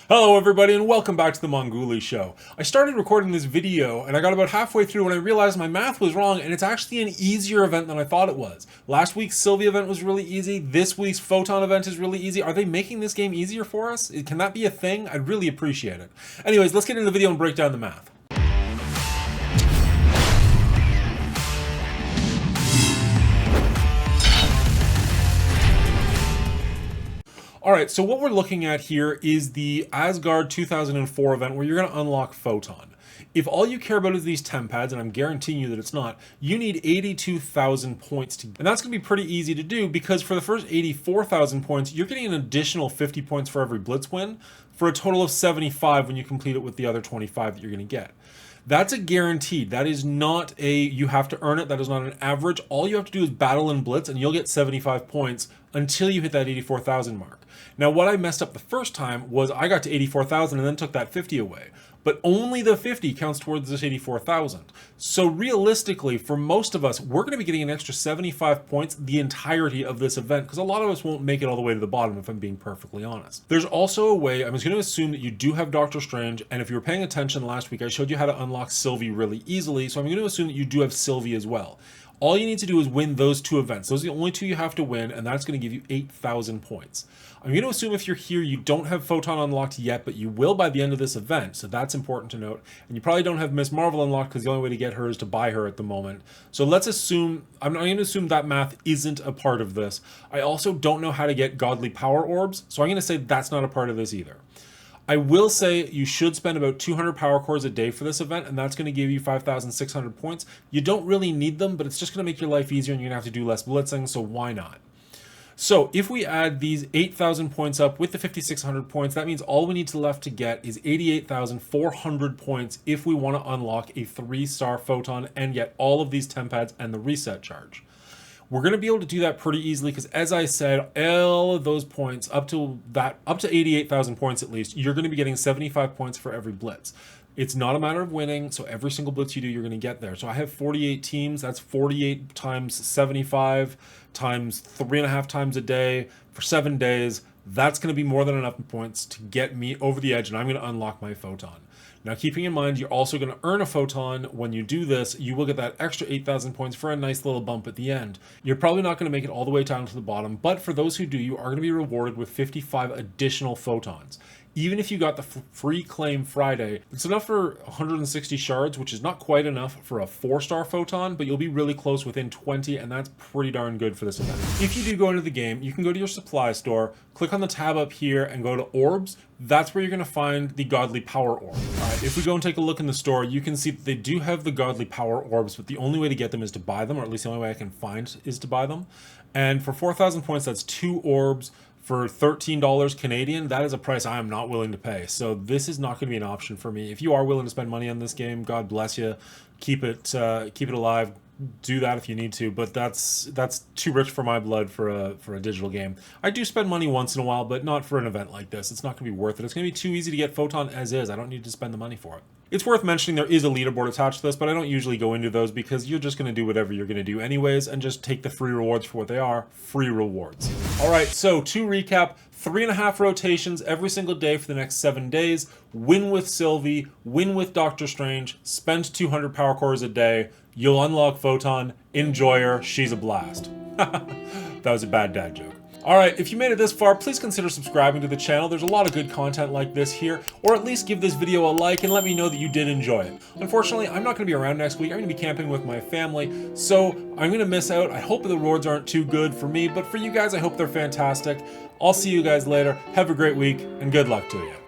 Hello everybody and welcome back to the Monguli Show. I started recording this video and I got about halfway through when I realized my math was wrong and it's actually an easier event than I thought it was. Last week's Sylvie event was really easy, this week's Photon event is really easy. Are they making this game easier for us? Can that be a thing? I'd really appreciate it. Anyways, let's get into the video and break down the math. Alright, so what we're looking at here is the Asgard 2004 event where you're going to unlock Photon. If all you care about is these temp pads, and I'm guaranteeing you that it's not, you need 82,000 points and that's going to be pretty easy to do because for the first 84,000 points, you're getting an additional 50 points for every blitz win for a total of 75 when you complete it with the other 25 that you're going to get. That's a guaranteed. That is not a you have to earn it. That is not an average. All you have to do is battle and blitz and you'll get 75 points until you hit that 84,000 mark. Now what I messed up the first time was I got to 84,000 and then took that 50 away. But only the 50 counts towards this 84,000. So realistically, for most of us, we're going to be getting an extra 75 points the entirety of this event because a lot of us won't make it all the way to the bottom if I'm being perfectly honest. There's also a way, I'm just going to assume that you do have Doctor Strange, and if you were paying attention last week, I showed you how to unlock Sylvie really easily, so I'm going to assume that you do have Sylvie as well. All you need to do is win those two events. Those are the only two you have to win, and that's going to give you 8,000 points. I'm going to assume if you're here, you don't have Photon unlocked yet, but you will by the end of this event, so that's important to note. And you probably don't have Miss Marvel unlocked because the only way to get her is to buy her at the moment. So let's assume, I'm going to assume that math isn't a part of this. I also don't know how to get godly power orbs, so I'm going to say that's not a part of this either. I will say you should spend about 200 power cores a day for this event, and that's going to give you 5,600 points. You don't really need them, but it's just going to make your life easier and you're going to have to do less blitzing, so why not? So if we add these 8,000 points up with the 5,600 points, that means all we need to left to get is 88,400 points if we want to unlock a 3-star Photon and get all of these temp pads and the reset charge. We're going to be able to do that pretty easily because, as I said, all of those points up to 88,000 points at least, you're going to be getting 75 points for every blitz. It's not a matter of winning, so every single blitz you do, you're going to get there. So I have 48 teams. That's 48 times 75 times 3.5 times a day for 7 days. That's going to be more than enough points to get me over the edge, and I'm going to unlock my Photon. Now, keeping in mind, you're also going to earn a Photon when you do this. You will get that extra 8,000 points for a nice little bump at the end. You're probably not going to make it all the way down to the bottom, but for those who do, you are going to be rewarded with 55 additional Photons. Even if you got the free claim Friday, it's enough for 160 shards, which is not quite enough for a 4-star Photon, but you'll be really close within 20, and that's pretty darn good for this event. If you do go into the game, you can go to your supply store, click on the tab up here, and go to Orbs. That's where you're going to find the Godly Power Orb. Alright, if we go and take a look in the store, you can see that they do have the Godly Power Orbs, but the only way to get them is to buy them, or at least the only way I can find is to buy them. And for 4,000 points, that's 2 orbs. For $13 Canadian, that is a price I am not willing to pay. So this is not going to be an option for me. If you are willing to spend money on this game, God bless you. Keep it alive. Do that if you need to, but that's too rich for my blood for a digital game. I do spend money once in a while, but not for an event like this. It's not going to be worth it. It's going to be too easy to get Photon as is. I don't need to spend the money for it. It's worth mentioning there is a leaderboard attached to this, but I don't usually go into those because you're just going to do whatever you're going to do anyways and just take the free rewards for what they are, free rewards. All right, so to recap, 3.5 rotations every single day for the next 7 days, win with Sylvie, win with Doctor Strange, spend 200 power cores a day, you'll unlock Photon, enjoy her, she's a blast. That was a bad dad joke. Alright, if you made it this far, please consider subscribing to the channel. There's a lot of good content like this here, or at least give this video a like and let me know that you did enjoy it. Unfortunately, I'm not going to be around next week. I'm going to be camping with my family, so I'm going to miss out. I hope the rewards aren't too good for me, but for you guys, I hope they're fantastic. I'll see you guys later. Have a great week, and good luck to you.